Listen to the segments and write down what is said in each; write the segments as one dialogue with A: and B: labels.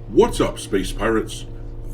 A: What's up, space pirates?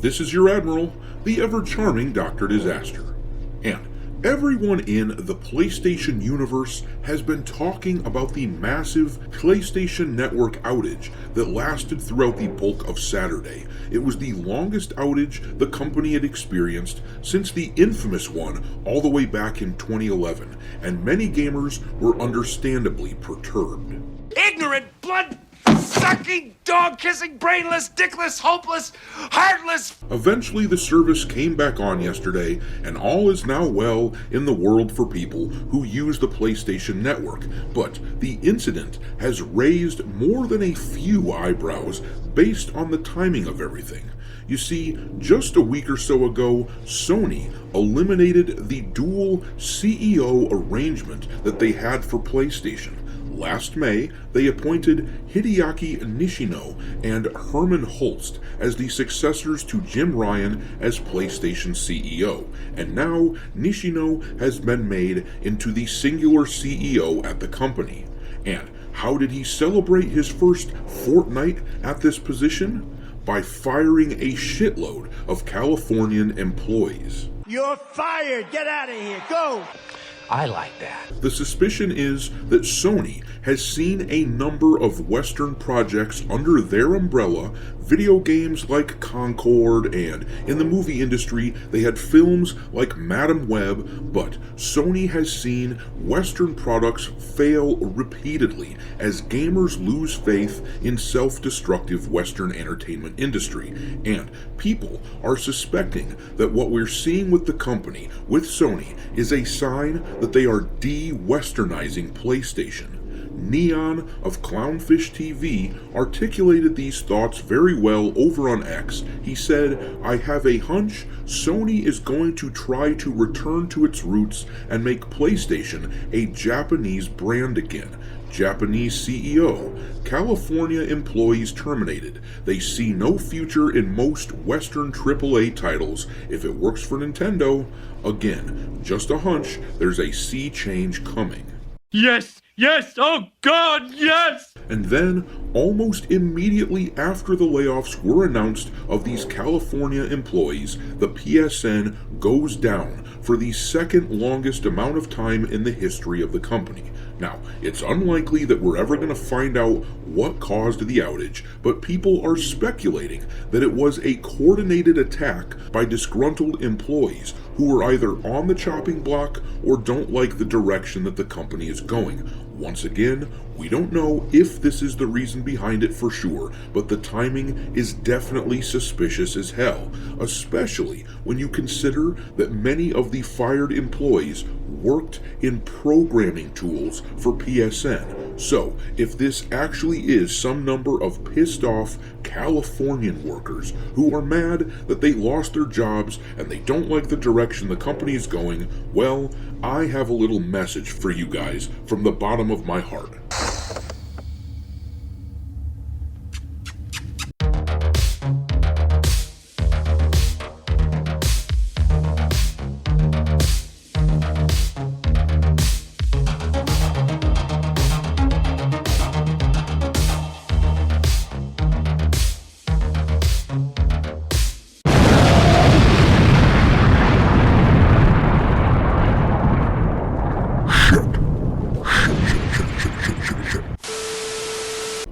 A: This is your Admiral, the ever-charming Dr. Disaster. And everyone in the PlayStation universe has been talking about the massive PlayStation Network outage that lasted throughout the bulk of Saturday. It was the longest outage the company had experienced since the infamous one all the way back in 2011, and many gamers were understandably perturbed.
B: Ignorant, blood-sucking, dog-kissing, brainless, dickless, hopeless, heartless.
A: Eventually the service came back on yesterday, and all is now well in the world for people who use the PlayStation Network, but the incident has raised more than a few eyebrows based on the timing of everything. You see, just a week or so ago, Sony eliminated the dual CEO arrangement that they had for PlayStation. Last May, they appointed Hideaki Nishino and Herman Hulst as the successors to Jim Ryan as PlayStation CEO, and now Nishino has been made into the singular CEO at the company. And how did he celebrate his first fortnight at this position? By firing a shitload of Californian employees.
C: You're fired! Get out of here! Go!
B: I like that.
A: The suspicion is that Sony has seen a number of Western projects under their umbrella, video games like Concord, and in the movie industry they had films like Madam Web, but Sony has seen Western products fail repeatedly as gamers lose faith in self-destructive Western entertainment industry, and people are suspecting that what we're seeing with the company, with Sony, is a sign that they are de-Westernizing PlayStation. Neon of Clownfish TV articulated these thoughts very well over on X. He said, "I have a hunch Sony is going to try to return to its roots and make PlayStation a Japanese brand again. Japanese CEO. California employees terminated. They see no future in most Western AAA titles. If it works for Nintendo, again, just a hunch, there's a sea change coming."
D: Yes! Yes! Oh God, yes!
A: And then, almost immediately after the layoffs were announced of these California employees, the PSN goes down for the second longest amount of time in the history of the company. Now, it's unlikely that we're ever going to find out what caused the outage, but people are speculating that it was a coordinated attack by disgruntled employees who are either on the chopping block or don't like the direction that the company is going. Once again, we don't know if this is the reason behind it for sure, but the timing is definitely suspicious as hell, especially when you consider that many of the fired employees worked in programming tools for PSN. So, if this actually is some number of pissed off Californian workers who are mad that they lost their jobs and they don't like the direction the company is going, well, I have a little message for you guys from the bottom of my heart.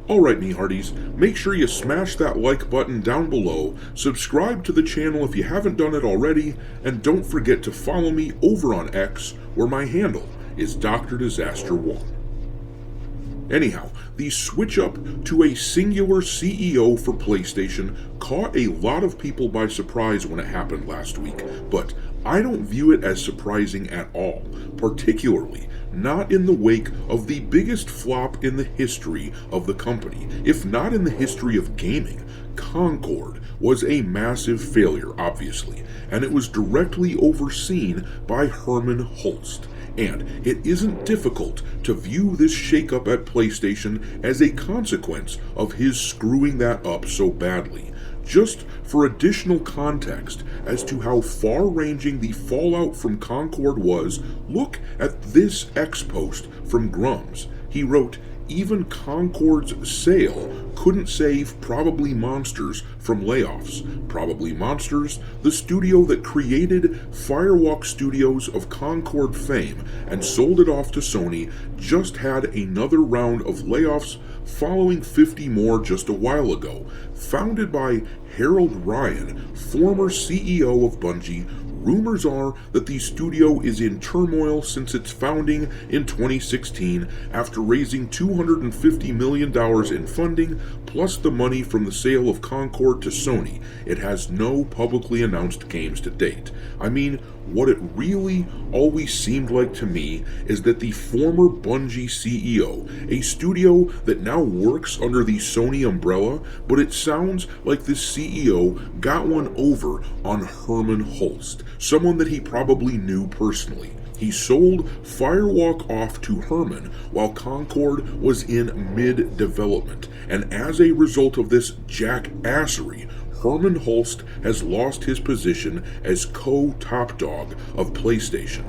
A: Alright, me hearties, make sure you smash that like button down below, subscribe to the channel if you haven't done it already, and don't forget to follow me over on X, where my handle is Dr. Disaster 1. Anyhow, the switch up to a singular CEO for PlayStation caught a lot of people by surprise when it happened last week, but I don't view it as surprising at all, particularly not in the wake of the biggest flop in the history of the company, if not in the history of gaming. Concord was a massive failure, obviously, and it was directly overseen by Herman Hulst. And it isn't difficult to view this shakeup at PlayStation as a consequence of his screwing that up so badly. Just for additional context as to how far-ranging the fallout from Concord was, look at this X post from Grums. He wrote, "Even Concord's sale couldn't save Probably Monsters from layoffs. Probably Monsters, the studio that created Firewalk Studios of Concord fame and sold it off to Sony, just had another round of layoffs following 50 more just a while ago. Founded by Harold Ryan, former CEO of Bungie, rumors are that the studio is in turmoil since its founding in 2016 after raising $250 million in funding, plus the money from the sale of Concord to Sony. It has no publicly announced games to date. I mean, what it really always seemed like to me is that the former Bungie CEO, a studio that now works under the Sony umbrella, but it sounds like this CEO got one over on Herman Hulst, someone that he probably knew personally. He sold Firewalk off to Herman while Concord was in mid-development, and as a result of this jackassery, Herman Hulst has lost his position as co-top dog of PlayStation.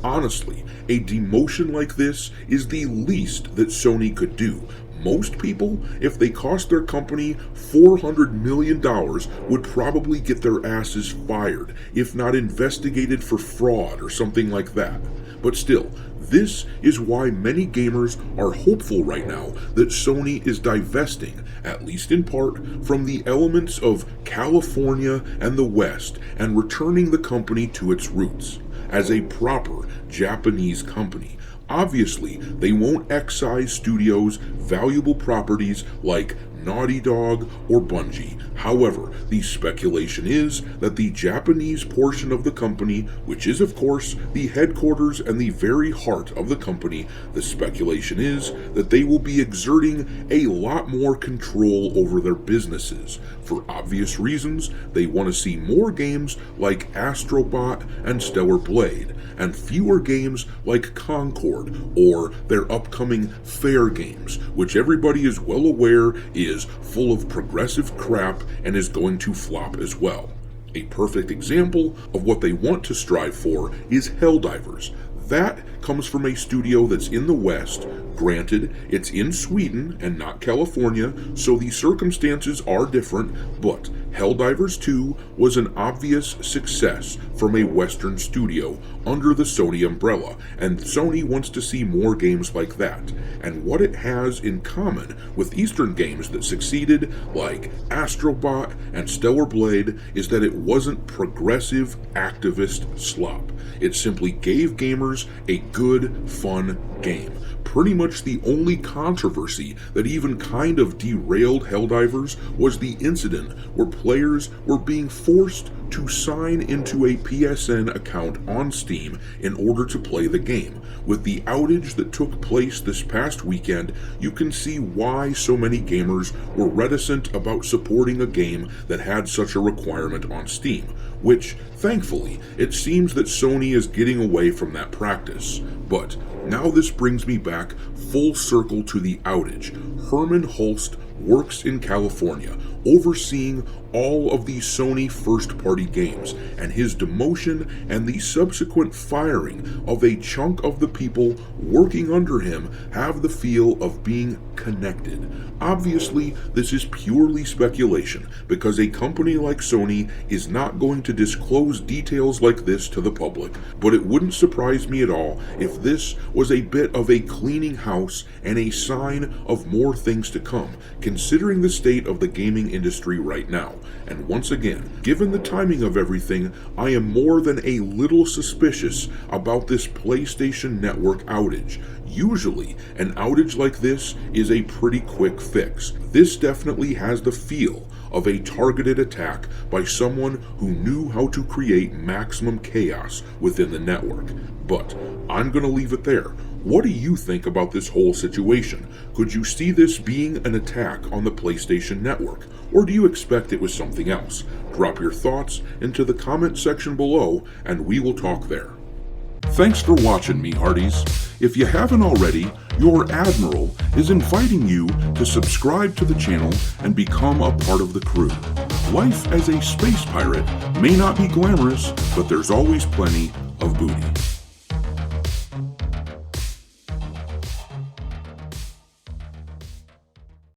A: Honestly, a demotion like this is the least that Sony could do. Most people, if they cost their company $400 million, would probably get their asses fired, if not investigated for fraud or something like that. But still, this is why many gamers are hopeful right now that Sony is divesting, at least in part, from the elements of California and the West and returning the company to its roots as a proper Japanese company. Obviously, they won't excise studios' valuable properties like Naughty Dog or Bungie. However, the speculation is that the Japanese portion of the company, which is of course the headquarters and the very heart of the company, the speculation is that they will be exerting a lot more control over their businesses. For obvious reasons, they want to see more games like Astrobot and Stellar Blade, and fewer games like Concord or their upcoming Fair games, which everybody is well aware is full of progressive crap and is going to flop as well. A perfect example of what they want to strive for is Helldivers. That comes from a studio that's in the West. Granted, it's in Sweden and not California, so the circumstances are different, but Helldivers 2 was an obvious success from a Western studio under the Sony umbrella, and Sony wants to see more games like that. And what it has in common with Eastern games that succeeded, like Astrobot and Stellar Blade, is that it wasn't progressive activist slop. It simply gave gamers a good, fun game. Pretty much the only controversy that even kind of derailed Helldivers was the incident where players were being forced to sign into a PSN account on Steam in order to play the game. With the outage that took place this past weekend, you can see why so many gamers were reticent about supporting a game that had such a requirement on Steam, which, thankfully, it seems that Sony is getting away from that practice. But now this brings me back full circle to the outage. Herman Hulst works in California, overseeing all of the Sony first-party games, and his demotion and the subsequent firing of a chunk of the people working under him have the feel of being connected. Obviously, this is purely speculation, because a company like Sony is not going to disclose details like this to the public, but it wouldn't surprise me at all if this was a bit of a cleaning house and a sign of more things to come, considering the state of the gaming industry right now. And once again, given the timing of everything, I am more than a little suspicious about this PlayStation Network outage. Usually, an outage like this is a pretty quick fix. This definitely has the feel of a targeted attack by someone who knew how to create maximum chaos within the network. But I'm going to leave it there. What do you think about this whole situation? Could you see this being an attack on the PlayStation Network? Or do you expect it was something else? Drop your thoughts into the comment section below and we will talk there. Thanks for watching, me hearties. If you haven't already, your Admiral is inviting you to subscribe to the channel and become a part of the crew. Life as a space pirate may not be glamorous, but there's always plenty of booty.